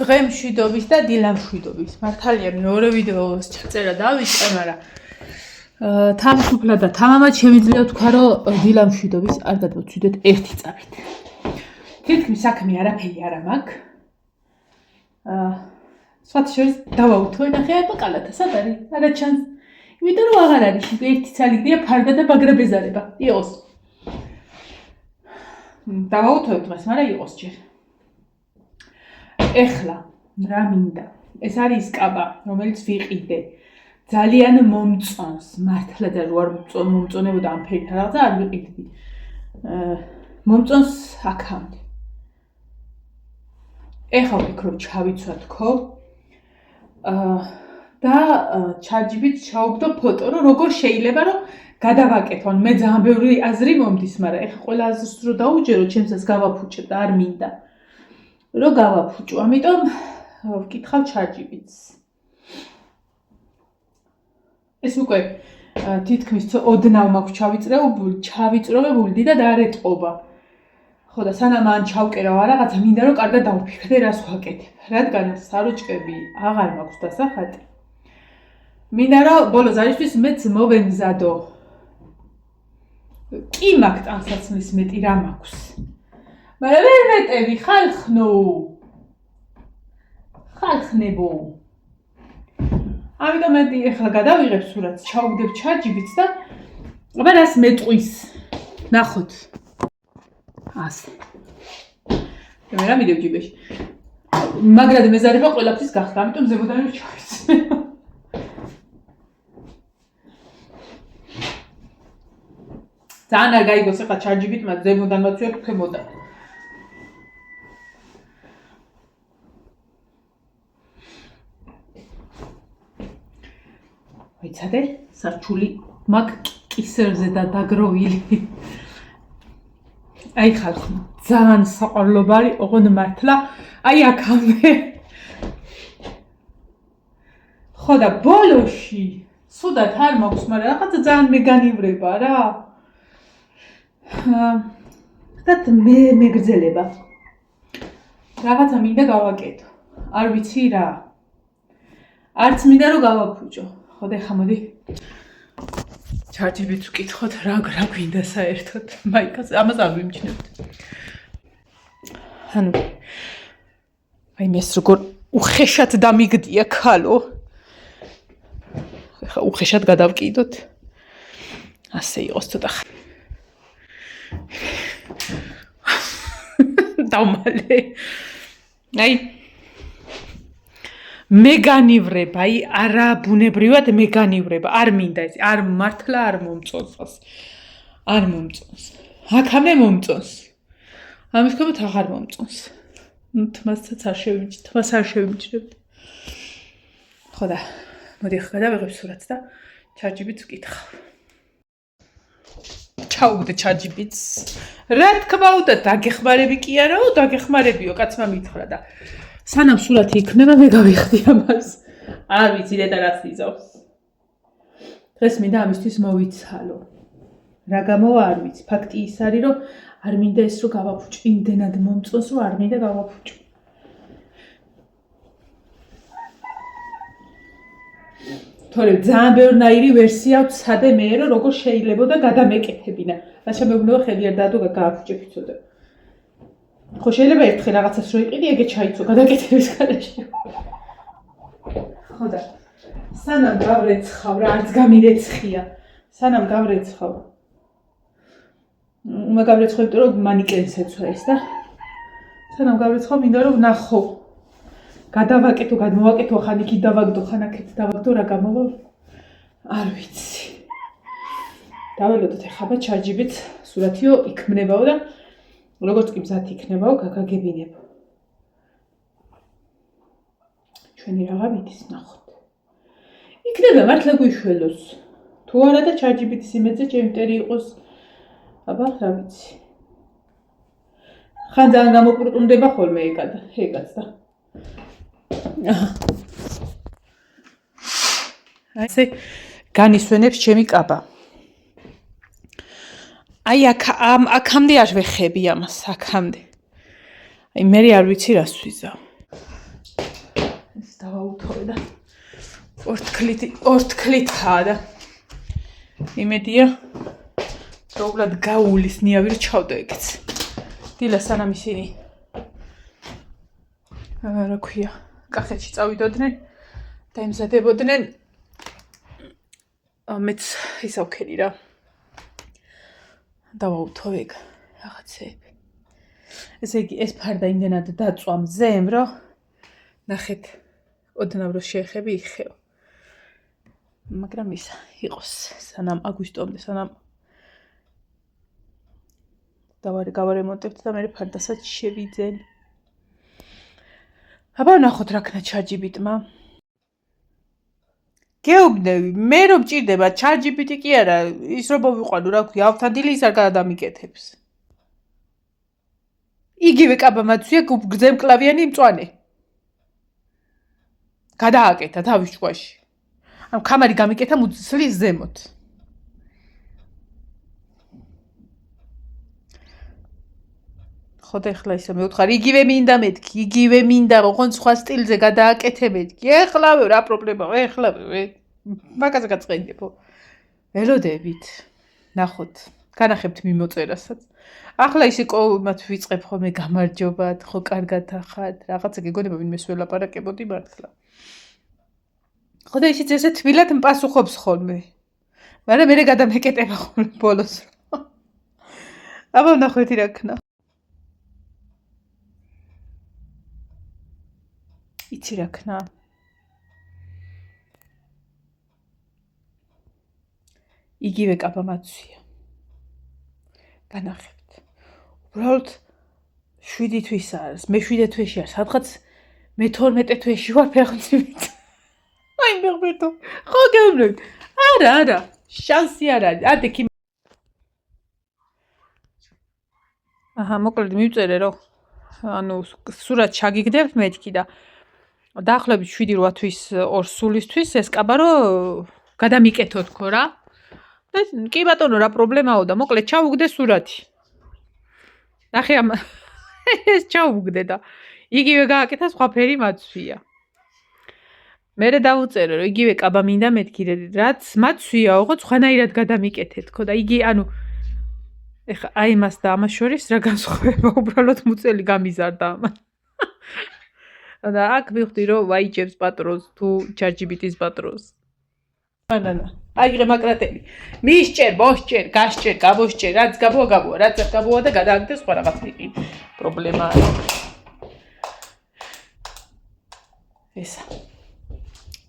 დღე მშვიდობის და დილა მშვიდობის. მართალია მეორე ვიდეოს ჩაწერა დავიწყე, მაგრამ თავისუფლად და თამამად შემიძლია ვთქვა, რომ დილა მშვიდობის არ გადავცვიდეთ ერთი წამით. თითქმის საქმე არაფერი არ მაქვს. სხვათა შორის დავაუთო, ნახე აი ბაკალათა სად არის? არა ჩანს. იმიტომ რომ აღარ არის ერთი ცალიდია ფარდა და ბაგრა ბეზარება. იყოს. დავაუთოებ დღეს, მაგრამ იყოს ჯერ. ეხლა რა მინდა? ეს არის კაბა, რომელიც ვიყიდე. ძალიან მომწონს, მართლა და რო არ მომწონებოდა ამ ფერთან რაღაცა არ ვიყიდდი. მომწონს აქამდე. ეხლა ვფიქრობ ჩავიცვათქო. და ჩარჯიბით ჩაუგდო ფოტო, რომ როგორ შეიძლება რომ გადავაკეთო. მე ძალიან ბევრი აზრი მომდის, მაგრამ ეხლა ყველა აზრს რო დაუჯერო, ჩემსაც გავაფუჭებ და არ მინდა. რომ გავაფუჭო, ამიტომ ვკითხავ ჩარჯიბიტს. ეს უკვე თითქმის ოდნავ მაქვს ჩავიწროვებული და დაარეტყობა. ხო და სანამ ან ჩავკერავ რაღაცა, მინდა რომ კარგად დავფიქრდე, რას ვაკეთებ. რადგან საროჭკები აღარ მაქვს დასახატი. მინდა რომ ბოლოს არისთვის მეც მოვემზადო. კი მაქვს ტანსაცმლის მეტი რა მაქვს. მაგრამ ვერ მეტევი ხალხნებო. ამიტომ მე ეხლა გადავიღებ სურათს, ჩავუგდებ ჩარჯიბიც და აბა რას მეტყვის. ნახოთ. ასე. მე რა მიდევ ჯიბეში. მაგრად მეზარება ყველაფრის გახდა, ამიტომ ზებოდანი ჩავიცე. ძალიან არ გაიგოს ახლა ჩარჯიბით, მაგრამ ზებოდან ვაცვიებ ქვემოდან. ვიცადე, სარჩული მაქვს კისერზე და დაგროვილი. აი ხალხო, ძალიან საყვარლობარი, ოღონდ მართლა, აი აქამდე. ხო და ბოლოში, სუდად არ მაქვს, მაგრამ რაღაცა ძალიან მეგანივრება რა. და მეგრძელება. რაღაცა მინდა გავაკეთო. არ ვიცი რა. არც მინდა რომ გავაფუჭო. ხო და ხა მოდი. ჩარჯიბით ვკითხოთ რა გვინდა საერთოდ. მაიკას ამას არ ვიმჩნევთ. ანუ აი მეს როგორ უხეშად დამიგდია ქალო. ხა უხეშად გადავკიდოთ. ასე იყოს ცოტა. დავმალე. აი მეგანივრება, აი არა ბუნებრივად მეგანივრება, არ მინდა ეს, არ მართლა არ მომწონს. არ მომწონს. აქამდე მომწონს. ამის გამო აღარ მომწონს. თმასაც არ შევიმჩნევთ. ხო და მოდი ახლა გადავიღებ სურათს და ჩარჯიბიც ვკითხავ. ჩაუგდე ჩარჯიბიც. რა თქმა უნდა, დაგეხმარები კი არაო, დაგეხმარებიო, კაცმა მითხრა და სანამ სურათი იქნება, მე გავიხდი ამას. არ ვიცი და რაც იზავს. დღეს მინდა ამისთვის მოვიცალო. რა გამოვა არ ვიცი. ფაქტი ის არის, რომ არ მინდა ეს რომ გავაფუჭო. იმდენად მომწონს, რომ არ მინდა გავაფუჭო. თორემ ძალიან ბევრნაირი ვერსია ვცადე მე, რომ როგორ შეიძლებოდა გადამეკეთებინა. რაშა მეუბნება ხელი არ დაადო გააფუჭებ იცოდე. ხო შეიძლება ერთხელ რაღაცას რო იყიდი, ეგე ჩაიცო გადაკეთების გარეშე. ხო და სანამ გავრეცხავ რა, არც გამირეცხია. სანამ გავრეცხავ. გავრეცხავ, იმიტომ რომ მანიკენს ეცვა ეს და სანამ გავრეცხავ, მინდა რომ ვნახო. გადავაკეთო, გადმოვაკეთო, ხან იქით დავაგდო, ხან აქეთ დავაგდო, რა გამოვა? არ ვიცი. დაველოდოთ ახლა ჩარჯიბით სურათიო იქმნებაო და როგორც კი მზად იქნებაო, გაგაგებინებო. ჩვენი რაღა მიდის, ნახოთ. იქნება მართლა გვიშველოს. თუ არა და ჩარჯიბიტის იმედზე ჩემტერი იყოს. აბა, რა ვიცი. ხან ძალიან გამოპრუტუნდება ხოლმე ეგაც და. ასე განისვენებს ჩემი კაბა. აი აქამდე არ ვეხები ამას, აქამდე. აი მე არ ვიცი რას ვიზავ. ორთქლითაა და იმედია უბრალოდ გაულის ნიავი რომ ჩავდო ეგეც. დილა სანამ ისინი რა ქვია, კახეთში წავიდოდნენ და იმზადებოდნენ მეც ისავქერი რა. დავაუთო ეგ რაღაცეები. ესე იგი ეს ფარდა იმდენად დაწვა მზემ, რომ ნახეთ ოდნავ რო შეეხები იხეო. მაგრამ ისა იყოს სანამ აგვისტომდე, სანამ გავარემონტებთ და მე ფარდასაც შევიძენ. აბა ნახოთ რა ქნა ChatGPT-მა. გეუბნები, მე რომ მჭირდება ChatGPT კი არა, ის რომ მოვიყვანო, რა ქვია, ავთანდილი ის არ გადამიკეთებს. იგივე კაბა მაცვია გზემკლავიანი მწვანე. გადააკეთა თავის ჭუაში. ამ კამარი გამიკეთა მუცლის ზემოთ. ხოდა ეხლა ისე მეუთხარი, იგივე მინდა მეთქი, იგივე მინდა, ოღონდ სხვა სტილზე გადააკეთე მეთქი. ეხლავე რა პრობლემაა, ეხლავე. მაგაზე გაწყენდებო. ველოდებით. ნახოთ, განახებთ მიმოწერასაც. ახლა ისე ყოველმაც ვიწყებ ხოლმე გამარჯობათ, ხო კარგად ახართ, რაღაცა გეგონება ვინმეს ველაპარაკებოდი მართლა. ხოდა ისიც ესე თბილად მპასუხობს ხოლმე. მაგრამ მე გადამეკეტება ხოლმე ბოლოს. აბა ნახეთ რა ქნა. იცი რა ქნა. იგივე კაბა მაცვია. განახებთ. უბრალოდ 7 თვის არის, მე 7 თვეში არ, სადღაც მე 12 თვეში ვარ ფეხმძიმით. აი მეგობრებო, ხო გეუბნები. არა, შანსი არ არის. ადექი. აჰა, მოკლედ მივწერე რომ ანუ სურათ ჩაგიგდებთ მეთქი და დაახლოებით 7-8 თვის ორ სულისთვის ეს კაბა რომ გადამიკეთოთ ხო რა. და კი ბატონო რა პრობლემაო და მოკლედ ჩავუგდე სურათი. ნახე ამ ეს ჩავუგდე და იგივე გააკეთა სხვა ფერი მაცვია. მერე დავუწერე რომ იგივე კაბა მინდა მეთქი რაც მაცვია, ოღონდ სხვანაირად გადამიკეთეთ ხო და იგი ანუ ეხა აი მას და ამას შორის რა განსხვავება უბრალოდ მუწელი გამიზარდა ამან. და აქ მივხვდი რომ ვაიჯებს პატრონს თუ ChatGPT-ის პატრონს. ანა აიღე მაკრატელი. მისჭერ, მოსჭერ, გასჭერ, გაბოსჭერ, რაც გაბოა, რაც არ გაბოა და გადააგდე სხვა რაღაც ტიპი პრობლემაა. ესა.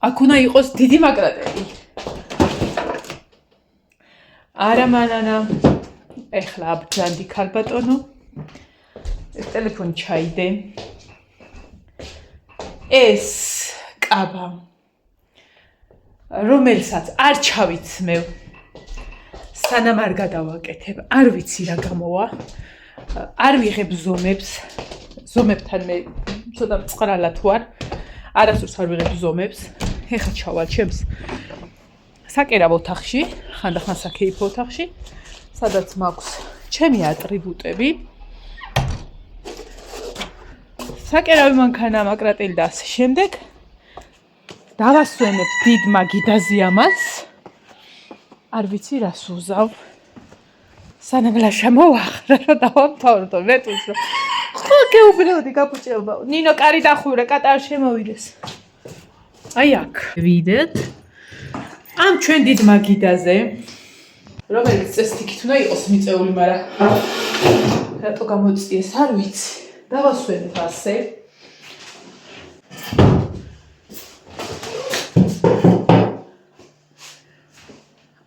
აქ უნდა იყოს დიდი მაკრატელი. არა მანანა. ეხლა აბძანდი ქალბატონო. ეს ტელეფონი ჩაიდე. ეს კაბა რომელსაც არ ჩავიცმევ სანამ არ გადავაკეთებ, არ ვიცი რა გამოვა, არ ვიღებ ზომებთან მე ცოტა მწყრალა თუ არ, არასდროს არ ვიღებ ზომებს. ეხლა ჩავალ ჩემს საკერავ ოთახში, ხანდახან საკეიფო ოთახში, სადაც მაქვს ჩემი ატრიბუტები. საკერავი მანქანა, მაკრატელი და ასე შემდეგ. დავასვენებ დიდ მაგიდაზე ამას. არ ვიცი რას უზავ. სანამ ლაშა მოვახრა რა დავამთავრდო მეტყვის რომ ხო გეუბნეოდი გაფუჭებაო. ნინო კარი დახურე, კატარ შემოვიდეს. აი აქ ვიდეთ. ამ ჩვენ დიდ მაგიდაზე რომელიც წეს იქით უნდა იყოს მიწეული, მაგრამ რატო გამოწიეს არ ვიცი. დავასვენებ ასე.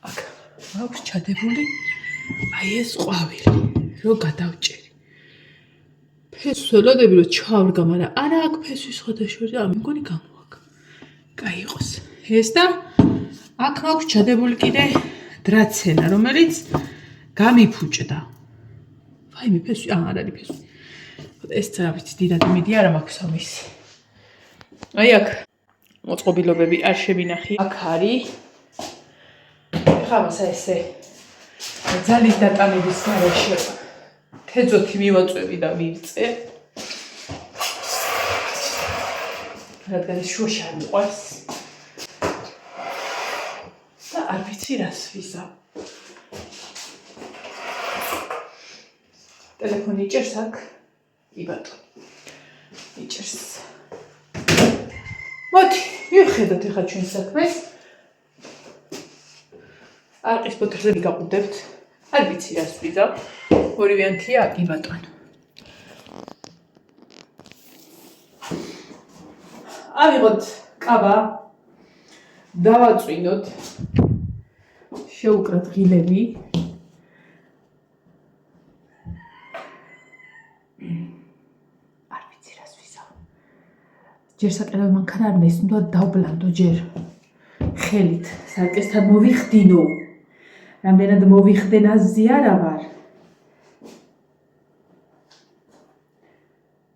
აქ მაქვს ჩადებული აი ეს ყვავილი, რო გადავჭერი. ფესვს ველოდები რომ ჩავრგა, მაგრამ არა აქ ფესვის სხვადასხვა, ამ მეგონი გამოაკ. კაი იყოს. ეს და აქ მაქვს ჩადებული კიდე დრაცენა, რომელიც გამიფუჭდა. ვაიმე ფესვი, არ არის ფესვი. ეს რა ვიცი, დიდად იმედი არ მაქვს ამის. აი აქ მოწყობილობები არ შევინახი. აქ არის. ეხლა მასა ესე ძალის დატანების სარეშო თეძოთი მივაწვევი და მივწე. რადგან შუაში არ მიყვარს. არ ვიცი რას ვიზავ. ტელეფონი იჭერს აქ. კი ბატონო. იჭერს. მოდი, მივხედოთ ახლა ჩვენ საქმეს. არყის ბოთლზე ვიგაყუდებთ. არ ვიცი რას ვიზავ. ორივეანთია, კი ბატონო. ავიღოთ კაბა. დავაწვინოთ. შევუკრათ ღილები. არ ვიცი რას ვიზავ. ჯერ საკერავი მანქანა არ მეს, უნდა დავბლანდო ჯერ. ხელით, სარკესთან მოვიხდინო. რამდენად მოვიხდენ აზი არა ვარ.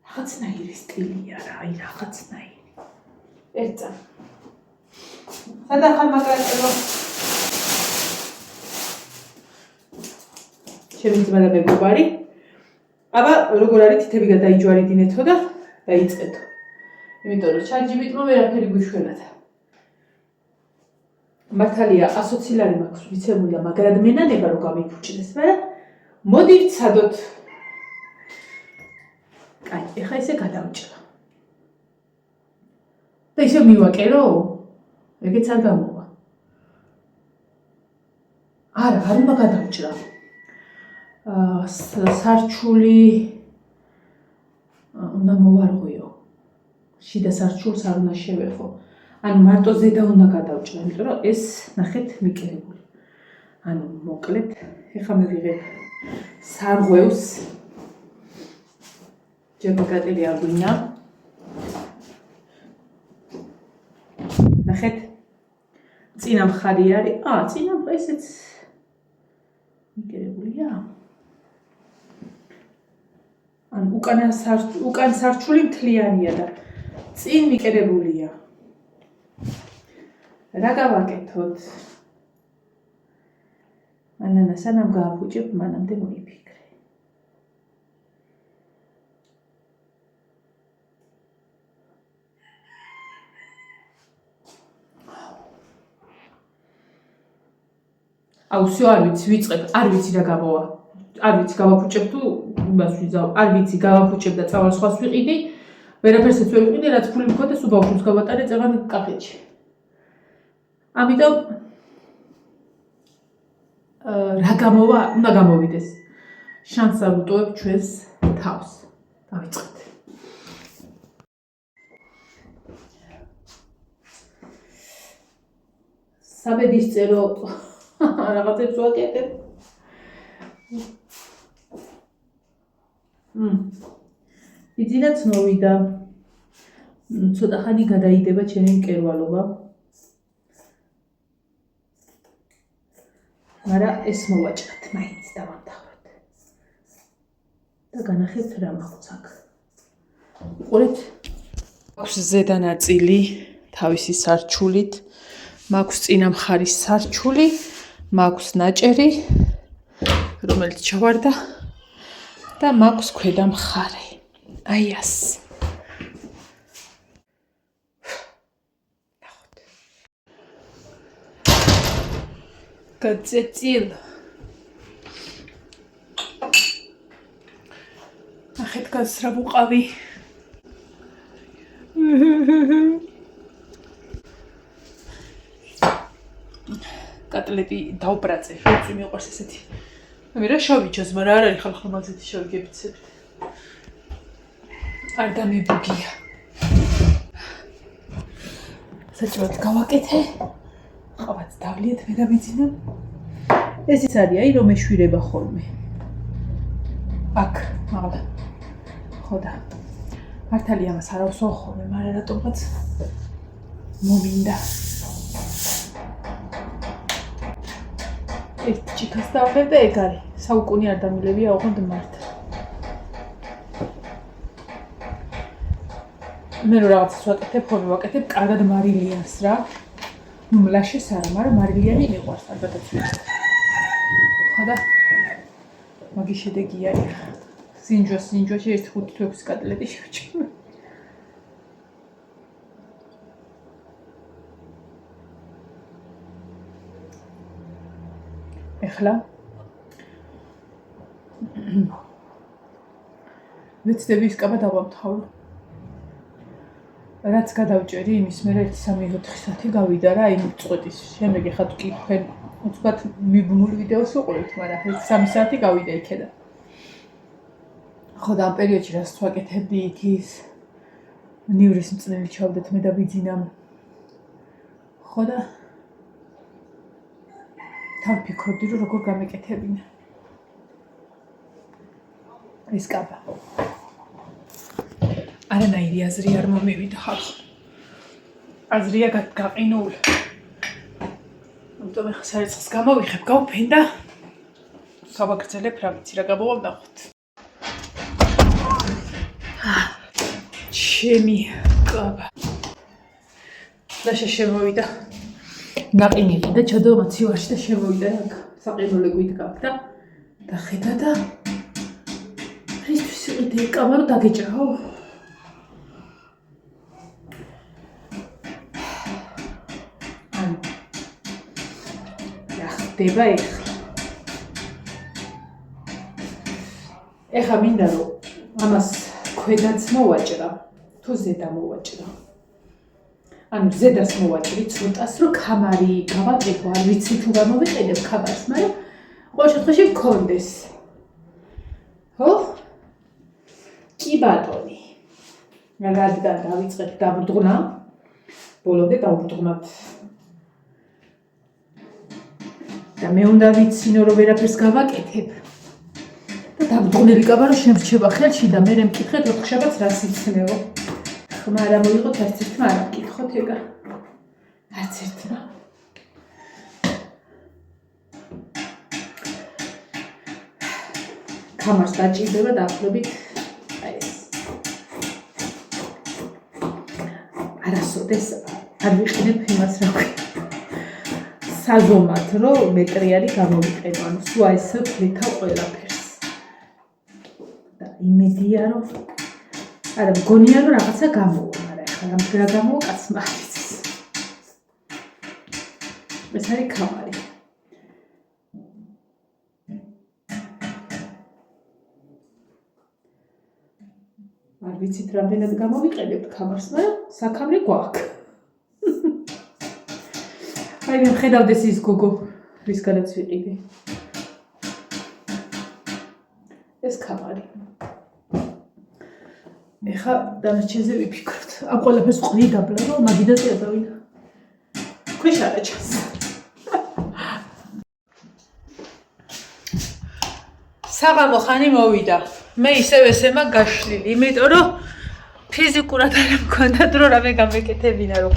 რაღაცნაირი სტილია რა, აი რაღაცნაირი. ერთწა. სადახალ მაგალითად შემიძლია და მეგობარი. აბა როგორ არის თითები გადაიჯვარიდინეთო და დაიწყეთო. იმიტომ რომ ChatGPT-მა ვერაფერი გვიშვენათა. მართალია 120 ლარი მაქვს ვიცემული და მაგრად მენანება რომ გამიფუჭდეს, მაგრამ მოდი ვცადოთ. კაი, ეხლა ისე გადავჭრა. და ისე მივაკერო? ეგეც არ გამოვა. არა, არ უნდა გადავჭრა. სარჩული უნდა მოვარღვიო. შიდა სარჩულს არ უნდა შევეხო. ანუ მარტო ზედა უნდა გადავჭრა, იმიტომ რომ ეს ნახეთ მიკერებული. ანუ მოკლედ, ეხლა მივიღებ სარღვევს. ჯერმოკრატელი არ გვინდა. ნახეთ. წინა მხარი არის. წინა მხარი ესეც მიკერებულია. ანუ უკან სარჩული მთლიანია და წინ მიკერებულია. რა გავაკეთოთ? მანანა სანამ გააფუჭებ, მანამდე მოიფიქრე. აუ, всё, არ ვიცი, ვიწყებ, არ ვიცი რა გამოვა. არ ვიცი გავაფუჭებ თუ იმას ვიზავ. არ ვიცი გავაფუჭებ და წავალ სხვას ვიყიდი. ვერაფერსეც ვერ ვიყიდი, რაც ფული მქონდეს უბავშვებს გავატარე წეღან კაფეში. ამიტომ რა გამოვა, უნდა გამოვიდეს. შანსს არ ვუტოვებ ჩვენს თავს. დავიწყეთ. საბედისწერო რაღაცებს ვაკეთებ. იძინაც მოვიდა. ცოტა ხანი გადაიდება ჩემი მკერვალობა. მაგრამ ეს მოვაჭრათ, მაინც დავამთავროთ. და განახებთ რა მაქვს აქ. უყურეთ, აქვს ზედა ნაწილი თავისი სარჩულით, მაქვს წინა მხარის სარჩული, მაქვს ნაჭერი, რომელიც ჩავარდა და მაქვს ქვედა მხარე. აი ას. გაწეწილ. ნახეთ გასრა ვუყავი. კატლეტი დავბრაწე, როცა მიყვარს ესეთი. მე რა შავიჩას, მაგრამ არ არის ხალხო მაგზეთი შავი გებიცებით. არ დამიბუგია. საჭიროდ გავაკეთე. ყავაც დავლიეთ მე დამიძინა. ეს ის არის, აი რომ ეშვირება ხოლმე. აქ, მაგალითად. ხოდა. მართალია მას არ ავსვავ ხოლმე, მაგრამ რატომღაც მომინდა. ერთ ჩიქას დავღებ და ეგ არის. საუკუნე არ დამილებია ოღონდ მართ. მე რო რაღაცას ვაკეთებ, ხოლმე ვაკეთებ კარგად მარილიანს რა. ნუ მლაშეს არა, მაგრამ მარილიანი მიყვარს, ალბათაც ვიცით. ხოდა მაგის შედეგი არის. სინჯვაში 1-5-6 კატლეტი შევჭამე. ეხლა ვეცდები ის კაბა დავამთავრო. რაც გადავჭერი იმის მერე 1-3-4 საათი გავიდა რა იმ წვეთის. შემდეგ ეხლა თქვი თქვენ უცბად მიბნული ვიდეოს უყურებთ, მაგრამ 3 საათი გავიდა იქედა. ხო და ამ პერიოდში რაც ვაკეთებდი იქ ის ნივრის მწნელი ჩავდეთ მე და ბიძინამ. ხო და თან ფიქრობდი რომ როგორ გამეკეთებინა. ეს კაბა. არანაირი აზრი არ მომივიდა ხალხო. აზრია გაყინული. ამიტომ ახლა სარეცხს გამოვიხებ, გავფენ და გავაგრძელებ რა ვიცი რა გამოვანახოთ. ჩემი კაბა. და შემოვიდა. ნაყინილი და ჩადო მაცივარში და შემოვიდა აქ. საყინულე გვიდგავ და ხედა და რისთვის იყიდე კაბა რომ დაგეჭრაო. ხდება ეხლა მინდა რომ ამას ქვედაც მოვაჭრა თუ ზედა მოვაჭრა. ანუ ზედას მოვაჭრი ცოტას რომ კამარი გავაკეთო, არ ვიცი თუ გამოვიყენებ კამარს, მაგრამ ყოველ შემთხვევაში მქონდეს. ხო? კი ბატონი. რადგან დავიწყეთ დაბრდღნა, ბოლომდე დავბრდღნათ. და მე უნდა ვიცინო რომ ვერაფერს გავაკეთებ. და დაბრდღნელი კაბა რომ შემრჩება ხელში და მე მეკითხეთ რომ ხშაბაც რას იცნეო. ხმა არ მოიღოთ არც ერთმა არ მკითხოთ ეგა. არც ერთმა. კამარს დაჭირდება დაახლოებით აი ეს. არასოდეს არ ვიყიდებ იმას რა ქვია. საზომად რომ მეტრიანი გამოვიყენო, ანუ სულ ესე ვქლითავ ყველაფერს. და იმედია რომ არა მგონია რომ რაღაცა გამოვა, მაგრამ ახლა რა გამოვა კაცმა არ იცის. ეს არის კამარი. არ ვიცით რამდენად გამოვიყენებთ კამარს, მაგრამ საქამრე გვაქვს. აი მე ხედავდეს ის გოგო, რის გადაც ვიყიდე. ეს კამარი. ეხლა დანარჩენზე ვიფიქროთ. ამ ყველაფერს ყრი დაბლა რომ მაგიდაზე ადავიდა. ქვეშ არა ჩანს. საღამო ხანი მოვიდა. მე ისევ ესემა გაშლილი, იმიტომ რომ ფიზიკურად არ მქონდა დრო რამე გამეკეთებინა რომ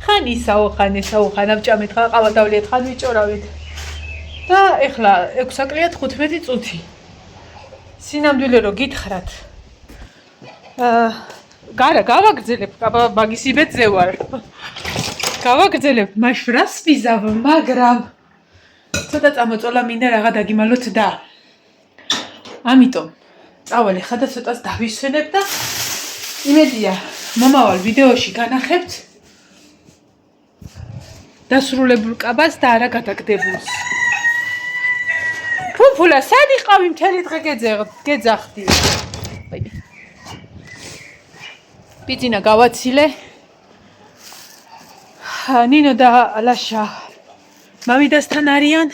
ხან ისაო, ხან ესაო, ხან ამჭამეთ, ხან ყავადავლეთ, ხან ვიჭორავეთ. და ეხლა 6 საკლია 15 წუთი. სინამდვილე რომ გითხრათ. გარა გავაგრძელებ, მაგის იბედზე ვარ. გავაგრძელებ, მაშინ რას ვიზავ, მაგრამ ცოტა წამოწოლა მინდა რაღა დაგიმალოთ და ამიტომ წავალი ხა და ცოტას დავისვენებ და იმედია მომავალ ვიდეოში განახებთ დასრულებულ კაბას და არა გადაგდებულს. ფუფულა, სად იყავი მთელი დღე გეძახდი? ბიძინა გავაცილე. ნინო და ლაშა მამიდასთან არიან.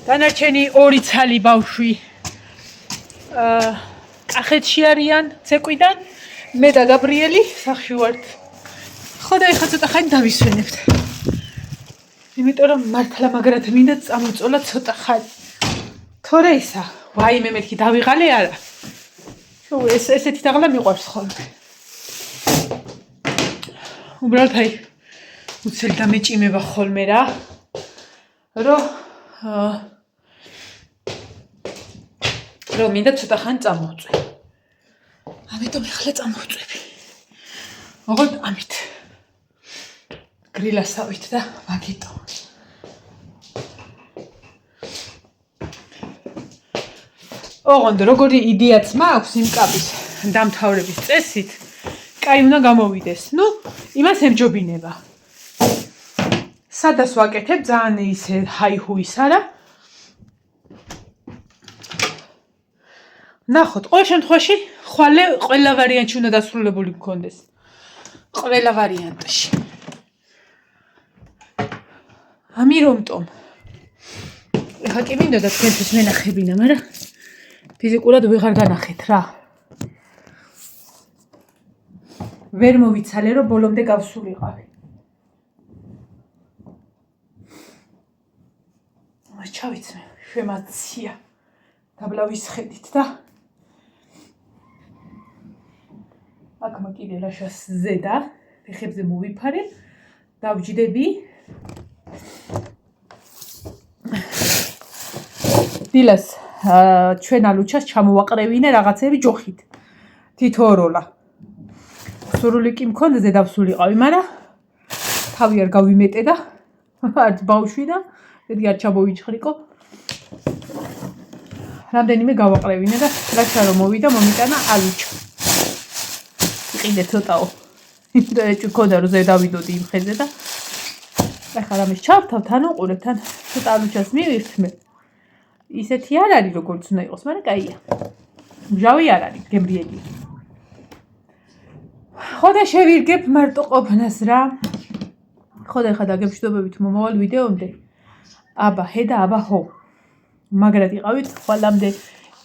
დანარჩენი 2 ცალი ბავშვი კახეთში არიან ცეკვიდან. მე და გაბრიელი სახში ვართ. ხო და ეხლა ცოტა ხანი დავისვენებთ. იმიტომ რომ მართლა მაგრად მინდა წამოწოლა ცოტა ხანი. თორე ისა, ვაიმე მეთქი დავიღალე არა. ესეთი დაღლა მიყვარს ხოლმე. უბრალოდ აი უცელი დამეჭიმება ხოლმე რა. რომ მინდა ცოტა ხანი წამოვწვე. ამიტომ ეხლა წამოვწვევი. ოღონდ ამით. გრილასავით და მაგიტო. ოღონდ როგორი იდეაც მაქვს იმ კაბის დამთავრების წესით, კაი უნდა გამოვიდეს. ნუ, იმას ემჯობინება. სადაც ვაკეთებ, ძალიან ისე ჰაი-ჰუის არა. ნახოთ, ყოველ შემთხვევაში ხვალე ყველა ვარიანტში უნდა დასრულებული გქონდეს. ყველა ვარიანტში. ამიტომ ეხლა კი მინდოდა თქვენთვის მენახებინა, მაგრამ ფიზიკურად ვეღარ განახეთ რა. ვერ მოვიცალე რომ ბოლომდე გავსულიყავი. ჩავიცმე, შემაცია. დაბლავის ხედით და აქ მოკიდე ლაშას ზედა, ფეხებზე მოვიფარე, დავჯდები. დილას ჩვენ ალუჩას ჩამოვაყრევინე რაღაცები ჯოხით. თითო როლა. სურვილი კი მქონდა ზედავსულიყავი, მაგრამ თავი არ გავიმეტე და არც ბავშვი და მეტი არ ჩამოვიჭხრიკო. რამდენიმე გავაყრევინე და ლაშა რომ მოვიდა მომიტანა ალუჩა. იყიდე ცოტაო. და ეჭვი ქონდა რომ ზედავიდოდი იმ ხეზე და ახლა რამეს ჩავთავ თან უყურებ თან ცოტა ალუჩას მივირთმე. ისეთი არ არის როგორც უნდა იყოს, მაგრამ კაია. მჟავი არ არის, გემრიელია. ხო და შევირგებ მარტო ყოფნას რა. ხო და ახლა დაგემშვიდობებით მომავალ ვიდეომდე. აბა ჰე და აბა ჰო. მაგრად იყავით ხვალამდე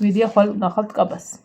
ვიდეო ხვალ ნახავთ კაბას.